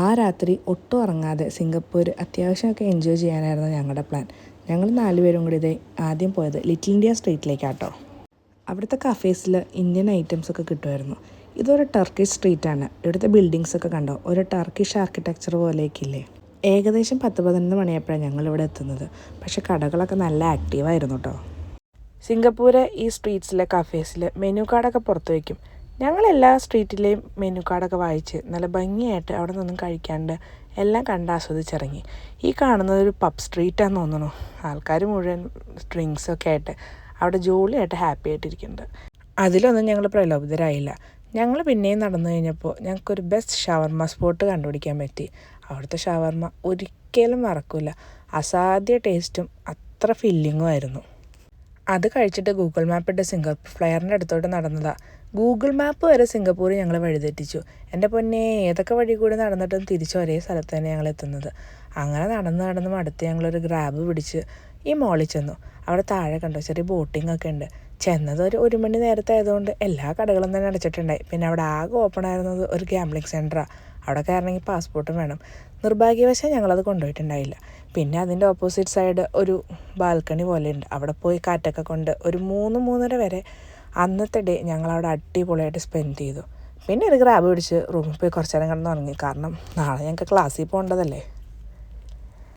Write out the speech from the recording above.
ആ രാത്രി ഒട്ടും ഉറങ്ങാതെ സിംഗപ്പൂർ അത്യാവശ്യമൊക്കെ എൻജോയ് ചെയ്യാനായിരുന്നു ഞങ്ങളുടെ പ്ലാൻ. ഞങ്ങൾ 4 പേരും കൂടി ഇതേ ആദ്യം പോയത് ലിറ്റിൽ ഇന്ത്യ സ്ട്രീറ്റിലേക്കാട്ടോ. അവിടുത്തെ കഫേസിൽ ഇന്ത്യൻ ഐറ്റംസ് ഒക്കെ കിട്ടുമായിരുന്നു. ഇതൊരു ടർക്കിഷ് സ്ട്രീറ്റാണ്. ഇവിടുത്തെ ബിൽഡിങ്സൊക്കെ കണ്ടോ, ഒരു ടർക്കിഷ് ആർക്കിടെക്ചർ പോലെയൊക്കെ ഇല്ലേ. ഏകദേശം 10-11 മണിയായപ്പോഴാണ് ഞങ്ങളിവിടെ എത്തുന്നത്. പക്ഷേ കടകളൊക്കെ നല്ല ആക്റ്റീവായിരുന്നു കേട്ടോ. സിംഗപ്പൂർ ഈ സ്ട്രീറ്റ്സിലെ കഫേസിൽ മെനു കാർഡൊക്കെ പുറത്ത് വയ്ക്കും. ഞങ്ങളെല്ലാ സ്ട്രീറ്റിലെയും മെനു കാർഡൊക്കെ വായിച്ച് നല്ല ഭംഗിയായിട്ട് അവിടെ നിന്നും കഴിക്കാണ്ട് എല്ലാം കണ്ട് ആസ്വദിച്ചിറങ്ങി. ഈ കാണുന്നത് ഒരു പബ് സ്ട്രീറ്റാന്ന് തോന്നുന്നു. ആൾക്കാർ മുഴുവൻ ഡ്രിങ്ക്സൊക്കെ ആയിട്ട് അവിടെ ജോളിയായിട്ട് ഹാപ്പി ആയിട്ടിരിക്കുന്നുണ്ട്. അതിലൊന്നും ഞങ്ങൾ പ്രലോഭിതരായില്ല. ഞങ്ങൾ പിന്നെയും നടന്നു കഴിഞ്ഞപ്പോൾ ഞങ്ങൾക്കൊരു ബെസ്റ്റ് ഷവർമ്മ സ്പോട്ട് കണ്ടുപിടിക്കാൻ പറ്റി. അവിടുത്തെ ഷവർമ്മ ഒരിക്കലും മറക്കില്ല. അസാധ്യ ടേസ്റ്റും അത്ര ഫില്ലിങ്ങും ആയിരുന്നു. അത് കഴിച്ചിട്ട് ഗൂഗിൾ മാപ്പ് ഇട്ട് സിംഗപ്പൂർ ഫ്ലയറിൻ്റെ അടുത്തോട്ട് നടന്നതാണ്. ഗൂഗിൾ മാപ്പ് വരെ സിംഗപ്പൂർ ഞങ്ങൾ വഴിതെറ്റിച്ചു. എൻ്റെ പൊന്നെ, ഏതൊക്കെ വഴി കൂടി നടന്നിട്ടും തിരിച്ച് ഒരേ സ്ഥലത്ത് തന്നെ ഞങ്ങൾ എത്തുന്നത്. അങ്ങനെ നടന്ന് അടുത്ത് ഞങ്ങളൊരു ഗ്രാബ് പിടിച്ച് ഈ മോളിൽ ചെന്നു. അവിടെ താഴെ കണ്ടോ ചെറിയ ബോട്ടിംഗ് ഒക്കെ ഉണ്ട്. ചെന്നത് ഒരു 1 മണി നേരത്തെ ആയതുകൊണ്ട് എല്ലാ കടകളും തന്നെ അടച്ചിട്ടുണ്ടായി. പിന്നെ അവിടെ ആകെ ഓപ്പൺ ആയിരുന്നത് ഒരു ഗാംബ്ലിംഗ് സെൻറ്ററാണ്. അവിടെ കയറണമെങ്കിൽ പാസ്പോർട്ടും വേണം. നിർഭാഗ്യവശാൽ ഞങ്ങളത് കൊണ്ടുപോയിട്ടുണ്ടായില്ല. പിന്നെ അതിൻ്റെ ഓപ്പോസിറ്റ് സൈഡ് ഒരു ബാൽക്കണി പോലെയുണ്ട്. അവിടെ പോയി കാറ്റൊക്കെ കൊണ്ട് ഒരു 3-3:30 വരെ അന്നത്തെ ഡേ ഞങ്ങളവിടെ അടിപൊളിയായിട്ട് സ്പെൻഡ് ചെയ്തു. പിന്നെ ഒരു ഗ്രാബ് പിടിച്ച് റൂമിൽ പോയി കുറച്ച് നേരം കിടന്ന് ഉറങ്ങി. കാരണം നാളെ ഞങ്ങൾക്ക് ക്ലാസ്സിൽ പോകേണ്ടതല്ലേ.